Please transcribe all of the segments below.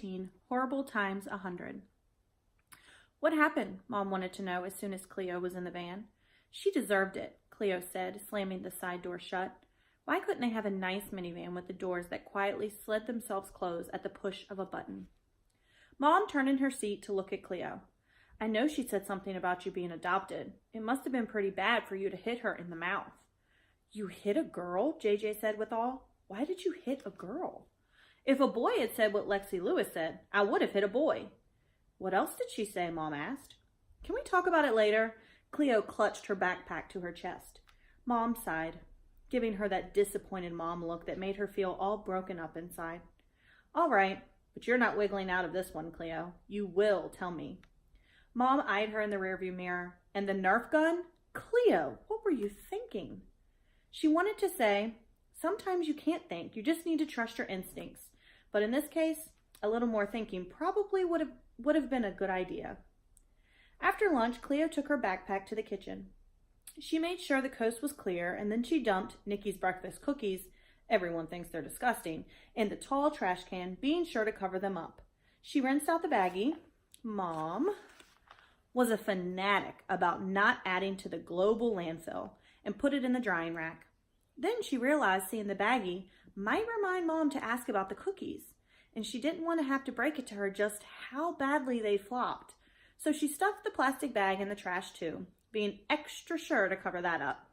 15, horrible times 100. What happened? Mom wanted to know as soon as Cleo was in the van. She deserved it, Cleo said, slamming the side door shut. Why couldn't they have a nice minivan with the doors that quietly slid themselves closed at the push of a button? Mom turned in her seat to look at Cleo. I know she said something about you being adopted. It must have been pretty bad for you to hit her in the mouth. You hit a girl? JJ said with awe. Why did you hit a girl? If a boy had said what Lexi Lewis said, I would have hit a boy. What else did she say? Mom asked. Can we talk about it later? Cleo clutched her backpack to her chest. Mom sighed, giving her that disappointed mom look that made her feel all broken up inside. All right, but you're not wiggling out of this one, Cleo. You will tell me. Mom eyed her in the rearview mirror. And the Nerf gun? Cleo, what were you thinking? She wanted to say, sometimes you can't think. You just need to trust your instincts. But in this case, a little more thinking probably would have been a good idea. After lunch, Cleo took her backpack to the kitchen. She made sure the coast was clear, and then she dumped Nikki's breakfast cookies, everyone thinks they're disgusting, in the tall trash can, being sure to cover them up. She rinsed out the baggie. Mom was a fanatic about not adding to the global landfill and put it in the drying rack. Then she realized seeing the baggie might remind Mom to ask about the cookies, and she didn't want to have to break it to her just how badly they flopped. So she stuffed the plastic bag in the trash too, being extra sure to cover that up.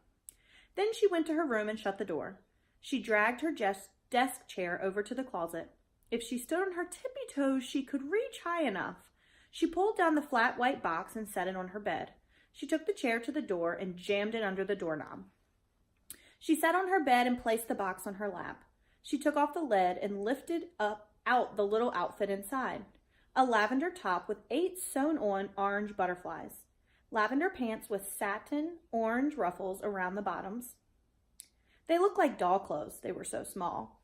Then she went to her room and shut the door. She dragged her desk chair over to the closet. If she stood on her tippy toes, she could reach high enough. She pulled down the flat white box and set it on her bed. She took the chair to the door and jammed it under the doorknob. She sat on her bed and placed the box on her lap. She took off the lid and lifted out the little outfit inside. A lavender top with 8 sewn-on orange butterflies. Lavender pants with satin orange ruffles around the bottoms. They looked like doll clothes. They were so small.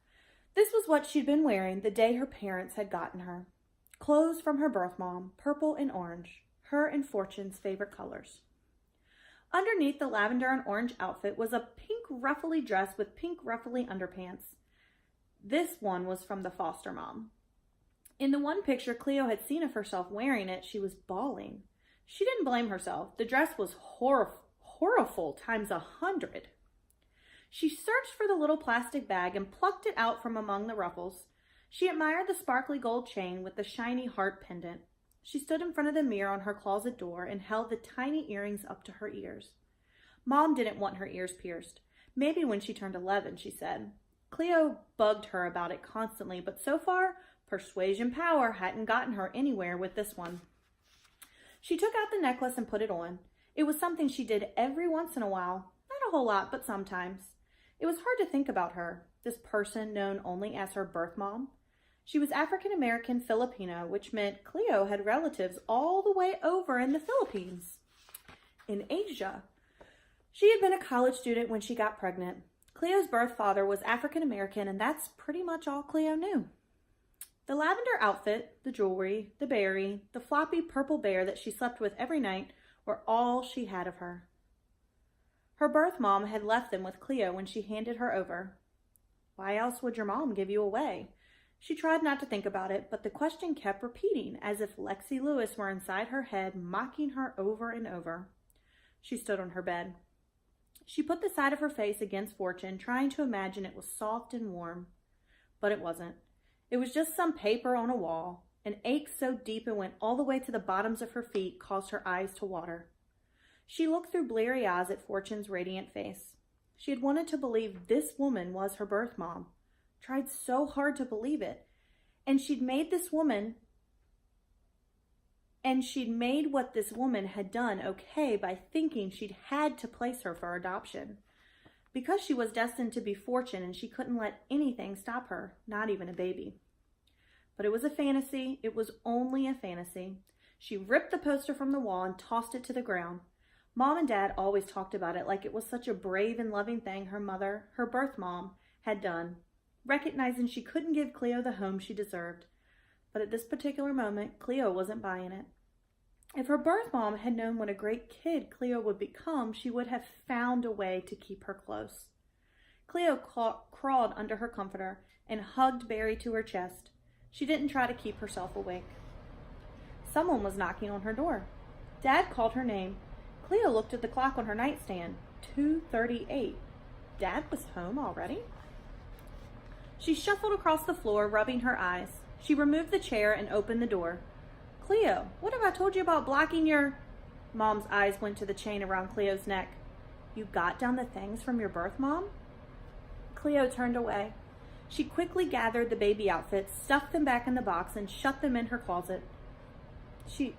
This was what she'd been wearing the day her parents had gotten her. Clothes from her birth mom, purple and orange, her and Fortune's favorite colors. Underneath the lavender and orange outfit was a pink ruffly dress with pink ruffly underpants. This one was from the foster mom. In the one picture Cleo had seen of herself wearing it, she was bawling. She didn't blame herself. The dress was horrible times 100. She searched for the little plastic bag and plucked it out from among the ruffles. She admired the sparkly gold chain with the shiny heart pendant. She stood in front of the mirror on her closet door and held the tiny earrings up to her ears. Mom didn't want her ears pierced. Maybe when she turned 11, she said. Cleo bugged her about it constantly, but so far, persuasion power hadn't gotten her anywhere with this one. She took out the necklace and put it on. It was something she did every once in a while. Not a whole lot, but sometimes. It was hard to think about her, this person known only as her birth mom. She was African-American Filipino, which meant Cleo had relatives all the way over in the Philippines, in Asia. She had been a college student when she got pregnant. Cleo's birth father was African-American, and that's pretty much all Cleo knew. The lavender outfit, the jewelry, the berry, the floppy purple bear that she slept with every night were all she had of her. Her birth mom had left them with Cleo when she handed her over. Why else would your mom give you away? She tried not to think about it, but the question kept repeating, as if Lexi Lewis were inside her head, mocking her over and over. She stood on her bed. She put the side of her face against Fortune, trying to imagine it was soft and warm. But it wasn't. It was just some paper on a wall. An ache so deep it went all the way to the bottoms of her feet caused her eyes to water. She looked through bleary eyes at Fortune's radiant face. She had wanted to believe this woman was her birth mom. Tried so hard to believe it. And she'd made what this woman had done okay by thinking she'd had to place her for adoption. Because she was destined to be Fortune and she couldn't let anything stop her, not even a baby. But it was a fantasy. It was only a fantasy. She ripped the poster from the wall and tossed it to the ground. Mom and Dad always talked about it like it was such a brave and loving thing her mother, her birth mom, had done, recognizing she couldn't give Cleo the home she deserved. But at this particular moment, Cleo wasn't buying it. If her birth mom had known what a great kid Cleo would become, she would have found a way to keep her close. Cleo crawled under her comforter and hugged Barry to her chest. She didn't try to keep herself awake. Someone was knocking on her door. Dad called her name. Cleo looked at the clock on her nightstand. 2:38. Dad was home already? She shuffled across the floor, rubbing her eyes. She removed the chair and opened the door. Cleo, what have I told you about blocking your... Mom's eyes went to the chain around Cleo's neck. You got down the things from your birth, Mom? Cleo turned away. She quickly gathered the baby outfits, stuffed them back in the box, and shut them in her closet. She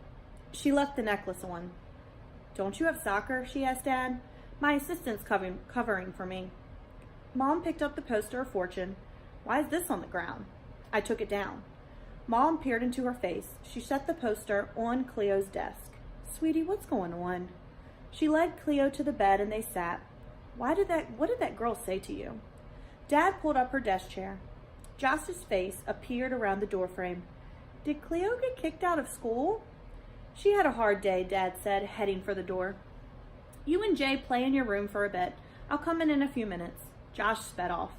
left the necklace on. Don't you have soccer? She asked Dad. My assistant's covering for me. Mom picked up the poster of Fortune. Why is this on the ground? I took it down. Mom peered into her face. She set the poster on Cleo's desk. Sweetie, what's going on? She led Cleo to the bed and they sat. What did that girl say to you? Dad pulled up her desk chair. Josh's face appeared around the doorframe. Did Cleo get kicked out of school? She had a hard day, Dad said, heading for the door. You and Jay play in your room for a bit. I'll come in a few minutes. Josh sped off.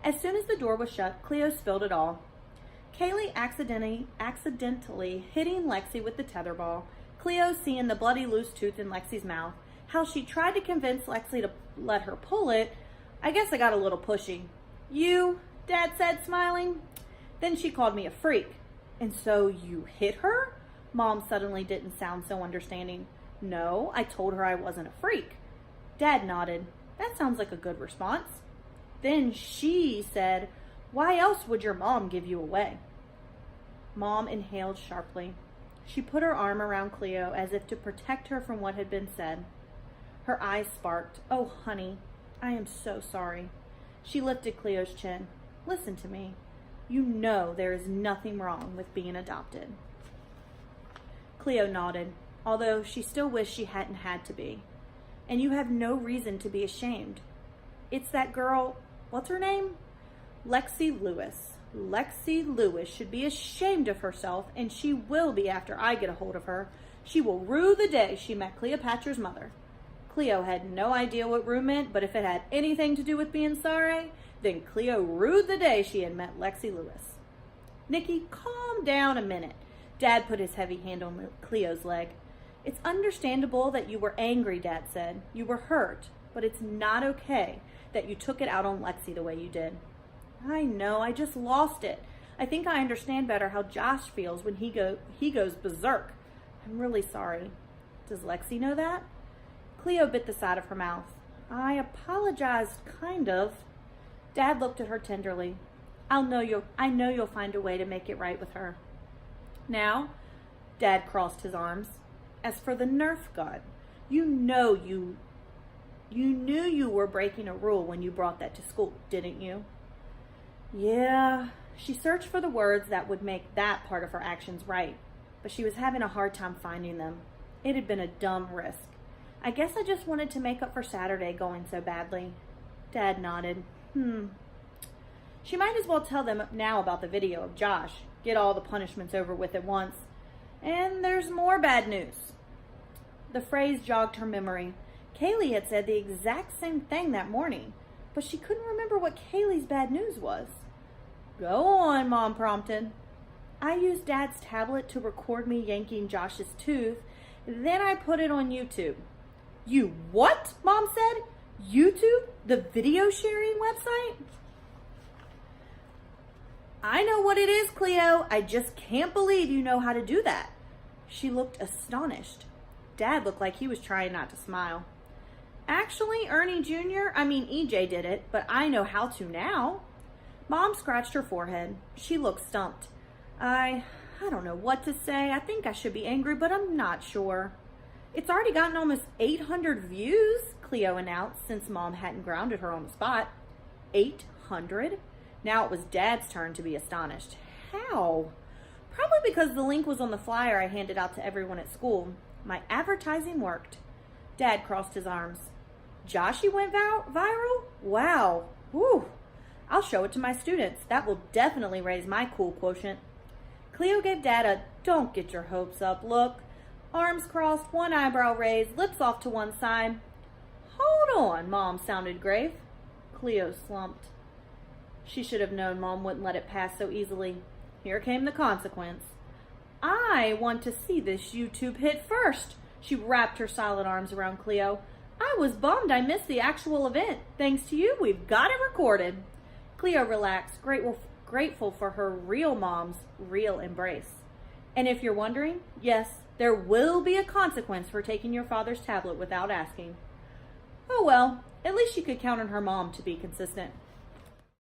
As soon as the door was shut, Cleo spilled it all. Kaylee accidentally hitting Lexi with the tetherball. Cleo seeing the bloody loose tooth in Lexi's mouth. How she tried to convince Lexi to let her pull it. I guess I got a little pushy. You, Dad said, smiling. Then she called me a freak. And so you hit her? Mom suddenly didn't sound so understanding. No, I told her I wasn't a freak. Dad nodded. That sounds like a good response. Then she said, why else would your mom give you away? Mom inhaled sharply. She put her arm around Cleo as if to protect her from what had been said. Her eyes sparked. Oh, honey, I am so sorry. She lifted Cleo's chin. Listen to me. You know there is nothing wrong with being adopted. Cleo nodded, although she still wished she hadn't had to be. And you have no reason to be ashamed. It's that girl, what's her name? Lexi Lewis. Lexi Lewis should be ashamed of herself, and she will be after I get a hold of her. She will rue the day she met Cleopatra's mother. Cleo had no idea what rue meant, but if it had anything to do with being sorry, then Cleo rued the day she had met Lexi Lewis. Nikki, calm down a minute. Dad put his heavy hand on Cleo's leg. It's understandable that you were angry, Dad said. You were hurt, but it's not okay that you took it out on Lexi the way you did. I know, I just lost it. I think I understand better how Josh feels when he goes berserk. I'm really sorry. Does Lexi know that? Cleo bit the side of her mouth. I apologized, kind of. Dad looked at her tenderly. I know you'll find a way to make it right with her. Now, Dad crossed his arms. As for the Nerf gun, you knew you were breaking a rule when you brought that to school, didn't you? Yeah, she searched for the words that would make that part of her actions right, but she was having a hard time finding them. It had been a dumb risk. I guess I just wanted to make up for Saturday going so badly. Dad nodded. She might as well tell them now about the video of Josh. Get all the punishments over with at once. And there's more bad news. The phrase jogged her memory. Kaylee had said the exact same thing that morning, but she couldn't remember what Kaylee's bad news was. Go on, Mom prompted. I used Dad's tablet to record me yanking Josh's tooth. Then I put it on YouTube. You what? Mom said. YouTube? The video sharing website? I know what it is, Cleo. I just can't believe you know how to do that. She looked astonished. Dad looked like he was trying not to smile. Actually, Ernie Jr., EJ did it, but I know how to now. Mom scratched her forehead. She looked stumped. I don't know what to say. I think I should be angry, but I'm not sure. It's already gotten almost 800 views, Cleo announced, since Mom hadn't grounded her on the spot. 800? Now it was Dad's turn to be astonished. How? Probably because the link was on the flyer I handed out to everyone at school. My advertising worked. Dad crossed his arms. Joshy went viral? Wow. Whew. I'll show it to my students. That will definitely raise my cool quotient. Cleo gave Dad a don't get your hopes up look. Arms crossed, one eyebrow raised, lips off to one side. Hold on, Mom sounded grave. Cleo slumped. She should have known Mom wouldn't let it pass so easily. here came the consequence. I want to see this YouTube hit first. She wrapped her solid arms around Cleo. I was bummed I missed the actual event. Thanks to you, we've got it recorded. Cleo relaxed, grateful for her real mom's real embrace. And if you're wondering, yes, there will be a consequence for taking your father's tablet without asking. Oh well, at least she could count on her mom to be consistent.